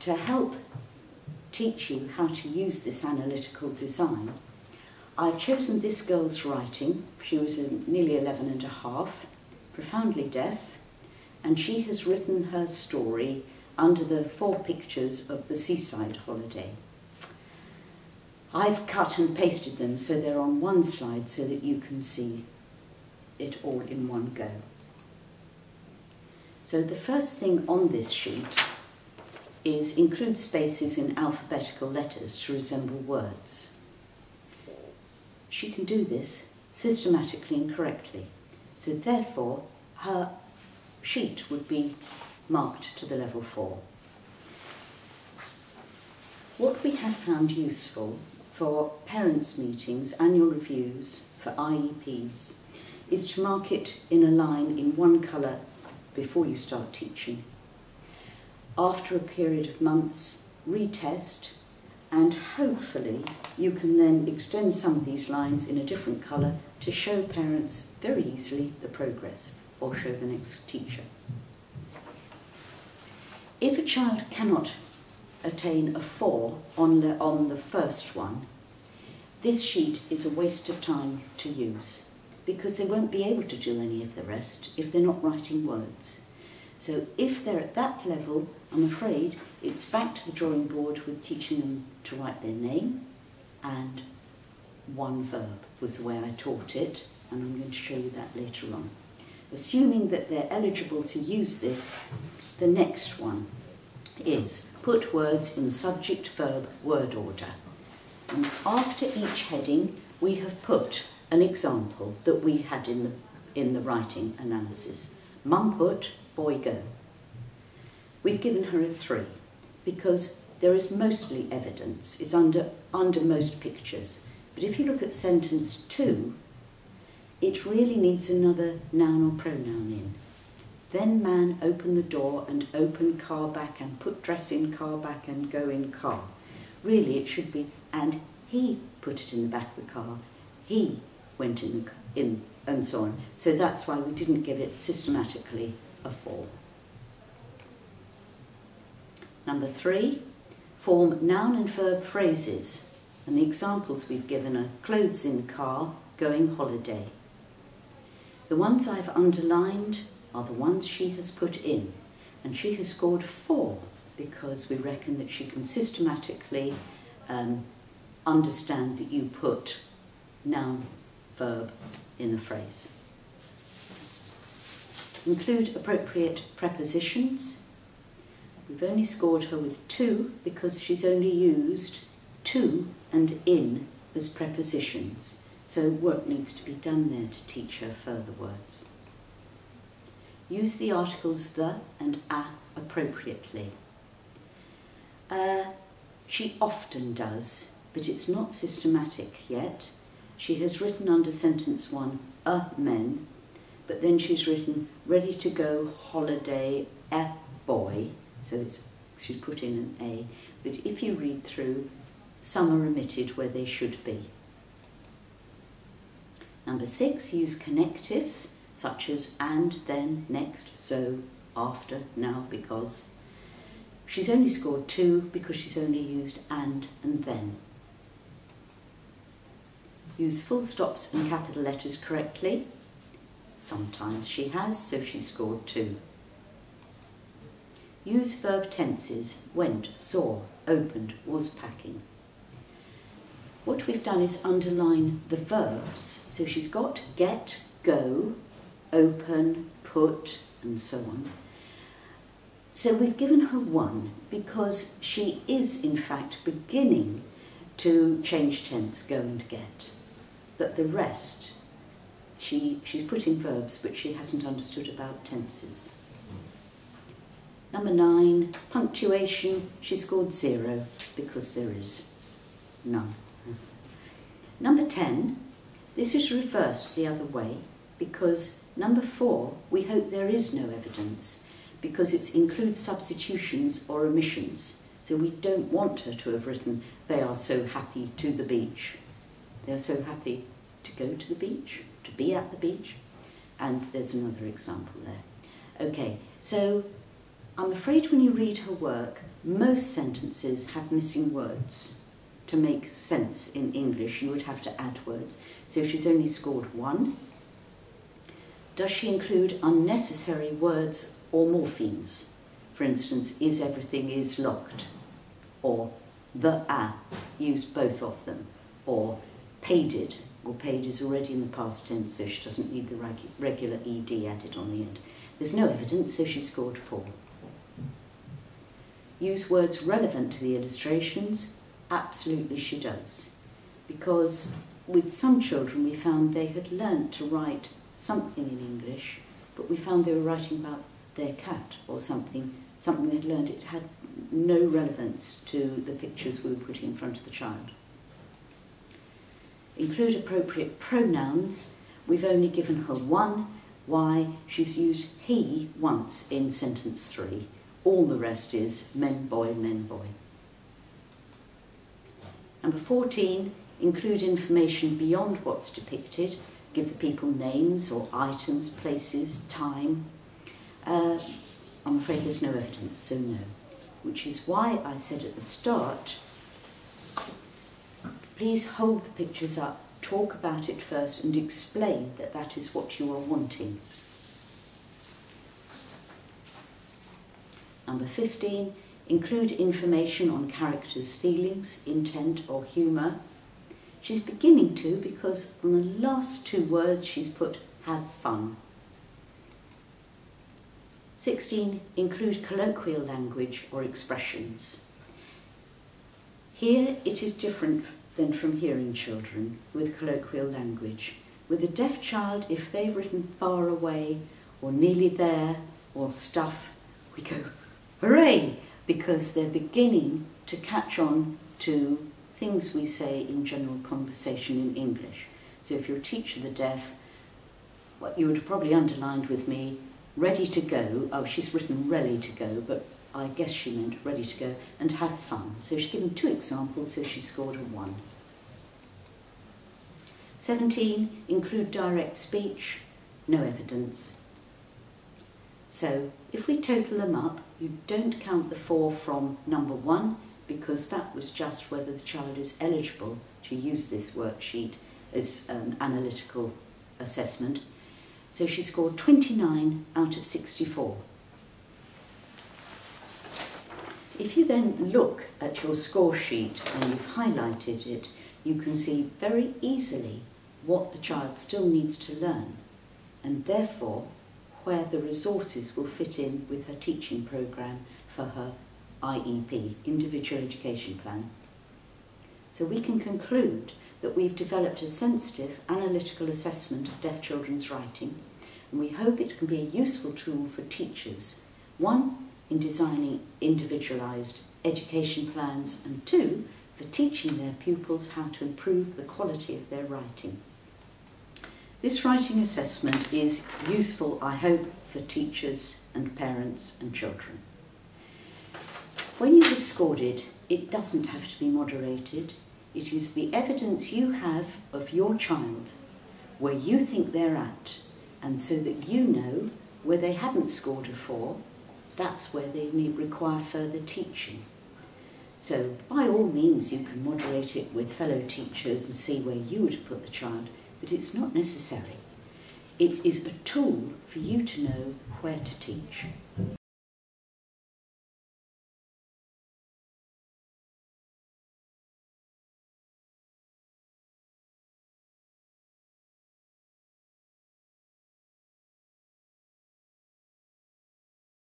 to help teach you how to use this analytical design, I've chosen this girl's writing. She was nearly 11 and a half, profoundly deaf, and she has written her story under the 4 pictures of the seaside holiday. I've cut and pasted them so they're on one slide so that you can see it all in one go. So the first thing on this sheet is include spaces in alphabetical letters to resemble words. She can do this systematically and correctly, so therefore her sheet would be marked to the level 4. What we have found useful for parents' meetings, annual reviews, for IEPs, is to mark it in a line in one colour before you start teaching. After a period of months, retest, and hopefully you can then extend some of these lines in a different colour to show parents very easily the progress, or show the next teacher. If a child cannot attain a 4 on the first one, this sheet is a waste of time to use, because they won't be able to do any of the rest if they're not writing words. So if they're at that level, I'm afraid it's back to the drawing board with teaching them to write their name and one verb was the way I taught it, and I'm going to show you that later on. Assuming that they're eligible to use this, the next one is put words in subject-verb word order. And after each heading, we have put an example that we had in the writing analysis. Mum put, boy go. We've given her a 3 because there is mostly evidence. It's under most pictures. But if you look at sentence 2, it really needs another noun or pronoun in. Then man open the door and open car back and put dress in car back and go in car. Really it should be, and he put it in the back of the car, he went in and so on. So that's why we didn't give it systematically a 4. Number 3, form noun and verb phrases. And the examples we've given are clothes in car, going holiday. The ones I've underlined are the ones she has put in, and she has scored 4 because we reckon that she can systematically understand that you put noun, verb in the phrase. Include appropriate prepositions. We've only scored her with 2 because she's only used to and in as prepositions, so work needs to be done there to teach her further words. Use the articles the and a appropriately. She often does, but it's not systematic yet. She has written under sentence 1, a men, but then she's written ready to go holiday, a boy, so she's put in an A, but if you read through, some are omitted where they should be. Number 6, use connectives such as and, then, next, so, after, now, because. She's only scored 2 because she's only used and then. Use full stops and capital letters correctly. Sometimes she has, so she scored 2. Use verb tenses, went, saw, opened, was packing. What we've done is underline the verbs. So she's got get, go, open, put, and so on. So we've given her 1 because she is in fact beginning to change tense, go and get. But the rest, she's putting verbs, but she hasn't understood about tenses. Number 9, punctuation, she scored 0 because there is none. Number 10, this is reversed the other way because number 4, we hope there is no evidence because it includes substitutions or omissions. So we don't want her to have written, they are so happy to the beach. They are so happy to go to the beach, to be at the beach. And there's another example there. Okay, so I'm afraid when you read her work, most sentences have missing words. To make sense in English, you would have to add words. So she's only scored 1. Does she include unnecessary words or morphemes? For instance, is everything is locked? Or the a, use both of them. Or paided, well, paid is already in the past tense, so she doesn't need the regular ed added on the end. There's no evidence, so she scored 4. Use words relevant to the illustrations? Absolutely she does. Because with some children we found they had learnt to write something in English, but we found they were writing about their cat or something they'd learned. It had no relevance to the pictures we were putting in front of the child. Include appropriate pronouns. We've only given her 1. Why? She's used he once in sentence 3. All the rest is men, boy, men, boy. Number 14, include information beyond what's depicted. Give the people names or items, places, time. I'm afraid there's no evidence, so no. Which is why I said at the start, please hold the pictures up, talk about it first and explain that that is what you are wanting. Number 15, include information on characters' feelings, intent or humour. She's beginning to, because on the last 2 words she's put have fun. 16, include colloquial language or expressions. Here it is different than from hearing children with colloquial language. With a deaf child, if they've written far away or nearly there or stuff, we go, hooray, because they're beginning to catch on to things we say in general conversation in English. So if you're a teacher of the deaf, what you would have probably underlined with me, ready to go. Oh, she's written ready to go, but I guess she meant ready to go, and have fun. So she's given 2 examples, so she scored a 1. 17, include direct speech. No evidence. So if we total them up, you don't count the 4 from number 1, because that was just whether the child is eligible to use this worksheet as an analytical assessment. So she scored 29 out of 64. If you then look at your score sheet and you've highlighted it, you can see very easily what the child still needs to learn, and therefore where the resources will fit in with her teaching programme for her IEP, Individual Education Plan. So we can conclude that we've developed a sensitive, analytical assessment of deaf children's writing, and we hope it can be a useful tool for teachers, 1, in designing individualised education plans, and 2, for teaching their pupils how to improve the quality of their writing. This writing assessment is useful, I hope, for teachers and parents and children. When you have scored it, it doesn't have to be moderated. It is the evidence you have of your child, where you think they're at, and so that you know where they haven't scored a 4, that's where they require further teaching. So by all means you can moderate it with fellow teachers and see where you would have put the child, but it's not necessary. It is a tool for you to know where to teach.